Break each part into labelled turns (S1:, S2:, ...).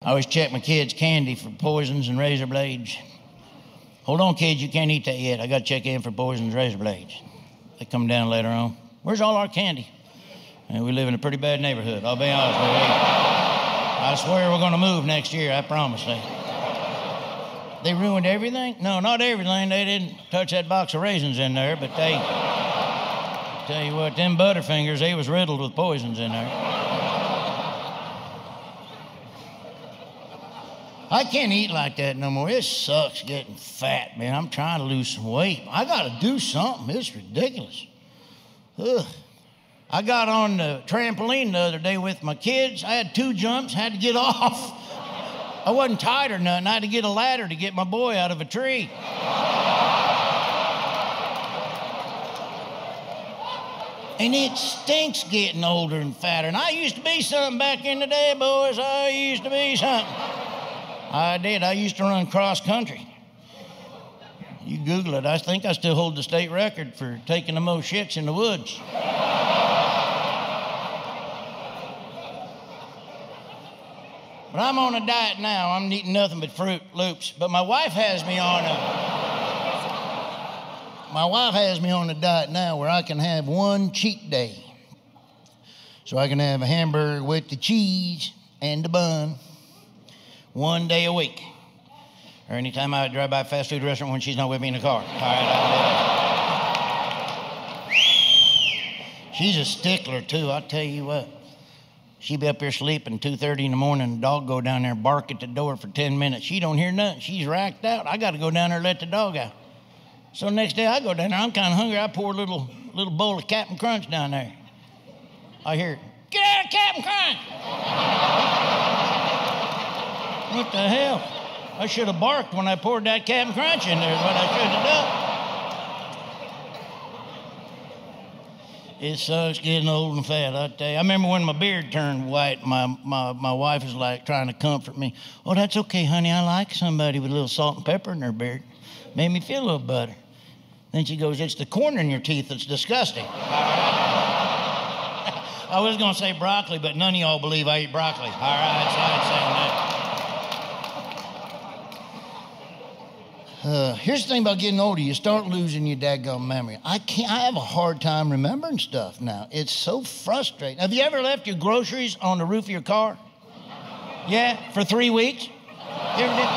S1: I always check my kids' candy for poisons and razor blades. Hold on, kids, you can't eat that yet. I got to check in for poisons and razor blades. They come down later on. Where's all our candy? And we live in a pretty bad neighborhood, I'll be honest with you. I swear we're going to move next year, I promise you. They ruined everything? No, not everything. They didn't touch that box of raisins in there, but they, tell you what, them Butterfingers, they was riddled with poisons in there. I can't eat like that no more. It sucks getting fat, man. I'm trying to lose some weight. I got to do something. It's ridiculous. Ugh. I got on the trampoline the other day with my kids. I had 2 jumps, had to get off. I wasn't tired or nothing. I had to get a ladder to get my boy out of a tree. And it stinks getting older and fatter. And I used to be something back in the day, boys. I used to be something. I did. I used to run cross country. You Google it. I think I still hold the state record for taking the most shits in the woods. But I'm on a diet now. I'm eating nothing but Fruit Loops. But my wife has me on a diet now where I can have one cheat day. So I can have a hamburger with the cheese and the bun 1 day a week. Or anytime I drive by a fast food restaurant when she's not with me in the car. All right, I'll do that. She's a stickler, too. I'll tell you what. She be up here sleeping 2:30 in the morning. The dog go down there and bark at the door for 10 minutes. She don't hear nothing. She's racked out. I got to go down there and let the dog out. So next day I go down there. I'm kind of hungry. I pour a little bowl of Captain Crunch down there. I hear, "Get out of Captain Crunch!" What the hell? I should have barked when I poured that Captain Crunch in there is what I should have done. It sucks getting old and fat, I tell you. I remember when my beard turned white, my wife was like trying to comfort me. "Oh, that's okay, honey. I like somebody with a little salt and pepper in their beard. Made me feel a little better." Then she goes, "It's the corn in your teeth that's disgusting." I was going to say broccoli, but none of y'all believe I eat broccoli. All right, so I ain't saying that. Here's the thing about getting older. You start losing your daggone memory. I have a hard time remembering stuff now. It's so frustrating. Have you ever left your groceries on the roof of your car? Yeah, for 3 weeks? You ever did?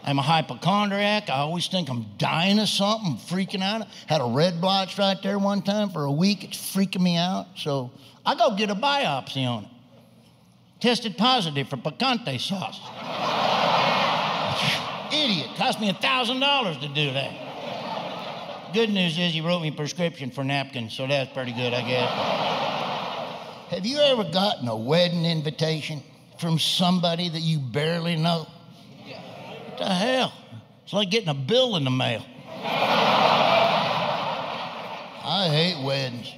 S1: I'm a hypochondriac. I always think I'm dying of something, freaking out. Had a red blotch right there one time for a week. It's freaking me out. So I go get a biopsy on it. Tested positive for picante sauce. Idiot. Cost me $1,000 to do that. Good news is he wrote me a prescription for napkins, so that's pretty good, I guess. Have you ever gotten a wedding invitation from somebody that you barely know? What the hell? It's like getting a bill in the mail. I hate weddings.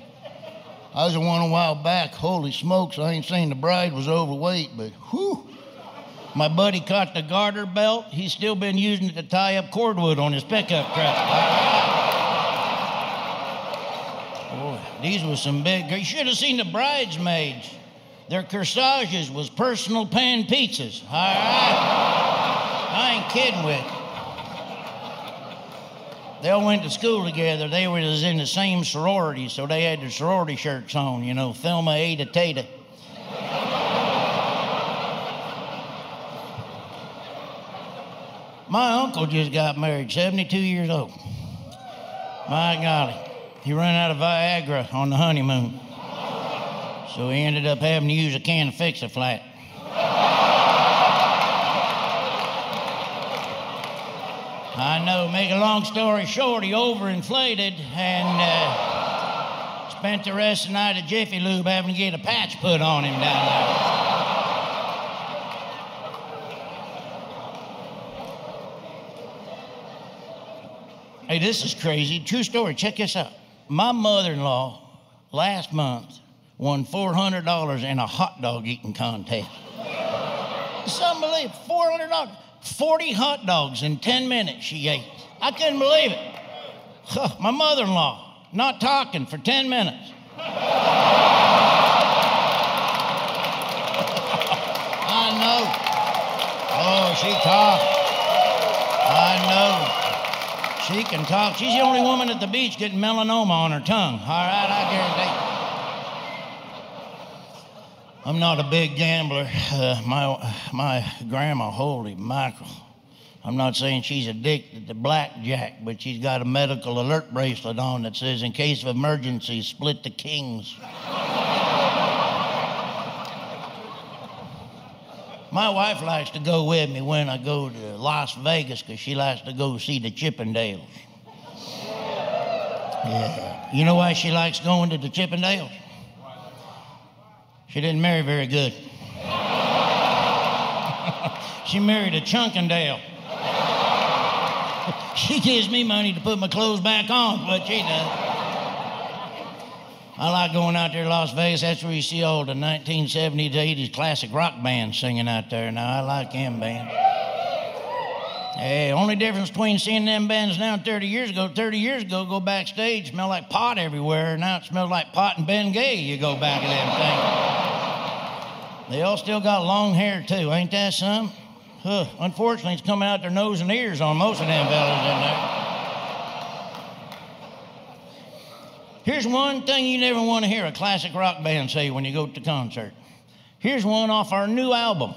S1: I was at one a while back. Holy smokes, I ain't saying the bride was overweight, but whew. My buddy caught the garter belt. He's still been using it to tie up cordwood on his pickup truck. Boy, these were some big... You should have seen the bridesmaids. Their corsages was personal pan pizzas. All right? I ain't kidding with you. They all went to school together. They was in the same sorority, so they had their sorority shirts on, you know, Thelma, Ada, Tata. My uncle just got married, 72 years old. My golly, he ran out of Viagra on the honeymoon. So he ended up having to use a can to fix a flat. I know, make a long story short, he overinflated and spent the rest of the night at Jiffy Lube having to get a patch put on him down there. Hey, this is crazy. True story. Check this out. My mother-in-law last month won $400 in a hot dog eating contest. It's unbelievable. $400. 40 hot dogs in 10 minutes she ate. I couldn't believe it. My mother-in-law, not talking for 10 minutes. I I know. Oh, she talks. I know. She can talk. She's the only woman at the beach getting melanoma on her tongue. All right, I guarantee. I'm not a big gambler. My grandma, holy mackerel. I'm not saying she's addicted to blackjack, but she's got a medical alert bracelet on that says, in case of emergency, split the kings. My wife likes to go with me when I go to Las Vegas because she likes to go see the Chippendales. Yeah. You know why she likes going to the Chippendales? She didn't marry very good. She married a Chunkendale. She gives me money to put my clothes back on, but she does. I like going out there to Las Vegas. That's where you see all the 1970s, 80s classic rock bands singing out there. Now, I like them bands. Hey, only difference between seeing them bands now and 30 years ago, go backstage, smell like pot everywhere. Now it smells like pot and Bengay. You go back to them things. They all still got long hair, too. Ain't that some? Unfortunately, it's coming out their nose and ears on most of them fellas in there. Here's one thing you never want to hear a classic rock band say when you go to the concert. Here's one off our new album.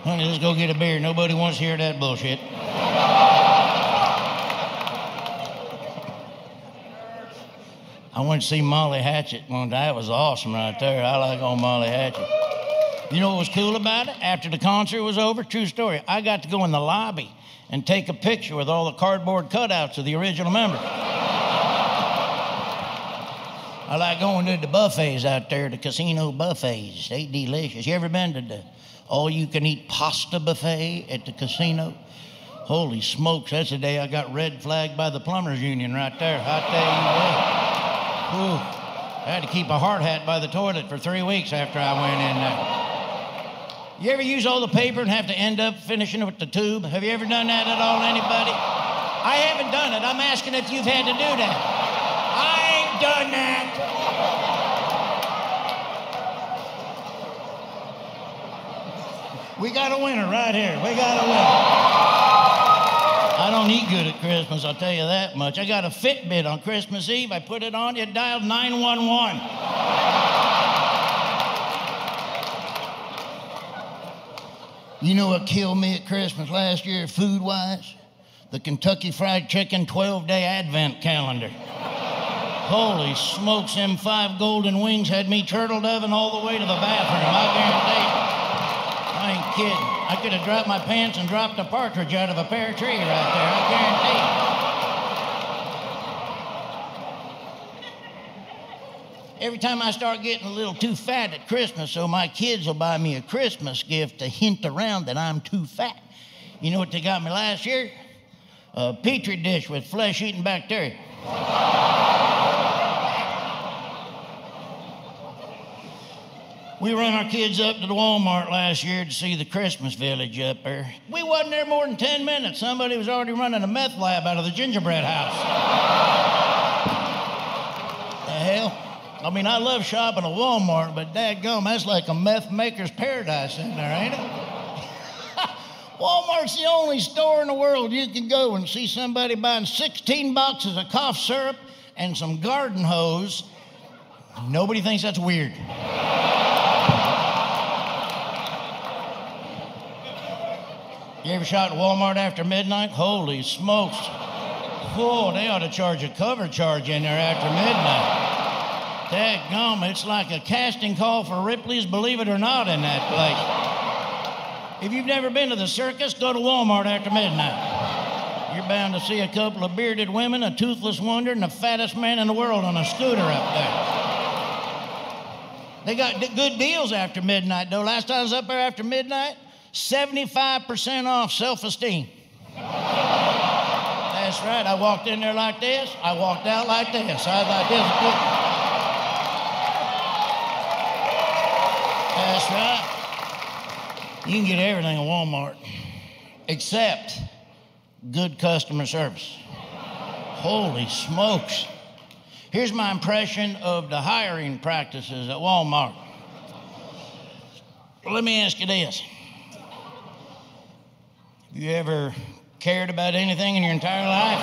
S1: Honey, let's go get a beer. Nobody wants to hear that bullshit. I went to see Molly Hatchet one day. That was awesome right there. I like old Molly Hatchet. You know what was cool about it? After the concert was over, true story, I got to go in the lobby and take a picture with all the cardboard cutouts of the original members. I like going to the buffets out there, the casino buffets. They delicious. You ever been to the all-you-can-eat pasta buffet at the casino? Holy smokes, that's the day I got red flagged by the plumbers union right there. I tell you what. I had to keep a hard hat by the toilet for 3 weeks after I went in there. You ever use all the paper and have to end up finishing it with the tube? Have you ever done that at all, anybody? I haven't done it. I'm asking if you've had to do that. I ain't done that. We got a winner right here. We got a winner. I don't eat good at Christmas, I'll tell you that much. I got a Fitbit on Christmas Eve. I put it on, it dialed 911. You know what killed me at Christmas last year, food-wise? The Kentucky Fried Chicken 12-day Advent calendar. Holy smokes, them 5 golden wings had me turtle doving all the way to the bathroom, I guarantee. I ain't kidding. I could have dropped my pants and dropped a partridge out of a pear tree right there, I guarantee. Every time I start getting a little too fat at Christmas, so my kids will buy me a Christmas gift to hint around that I'm too fat. You know what they got me last year? A Petri dish with flesh-eating bacteria. We run our kids up to the Walmart last year to see the Christmas village up there. We wasn't there more than 10 minutes. Somebody was already running a meth lab out of the gingerbread house. The hell? I mean, I love shopping at Walmart, but dadgum, that's like a meth maker's paradise in there, ain't it? Walmart's the only store in the world you can go and see somebody buying 16 boxes of cough syrup and some garden hose. Nobody thinks that's weird. You ever shot at Walmart after midnight? Holy smokes. Oh, they ought to charge a cover charge in there after midnight. Dadgum, it's like a casting call for Ripley's Believe It or Not in that place. If you've never been to the circus, go to Walmart after midnight. You're bound to see a couple of bearded women, a toothless wonder, and the fattest man in the world on a scooter up there. They got good deals after midnight, though. Last time I was up there after midnight, 75% off self-esteem. That's right. I walked in there like this. I walked out like this. I was like this. That's right. You can get everything at Walmart except good customer service. Holy smokes. Here's my impression of the hiring practices at Walmart. Well, let me ask you this. Have you ever cared about anything in your entire life?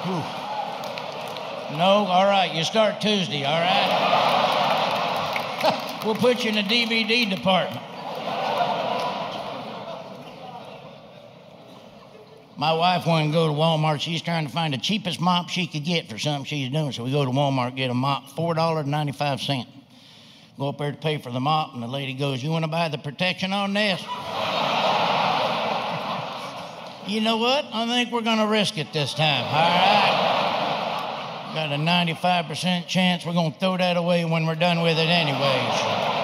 S1: Whew. No? All right, you start Tuesday, all right? We'll put you in the DVD department. My wife wanted to go to Walmart. She's trying to find the cheapest mop she could get for something she's doing. So we go to Walmart, get a mop, $4.95. Go up there to pay for the mop, and the lady goes, "You want to buy the protection on this?" You know what? I think we're going to risk it this time, all right? Got a 95% chance we're going to throw that away when we're done with it anyway. So.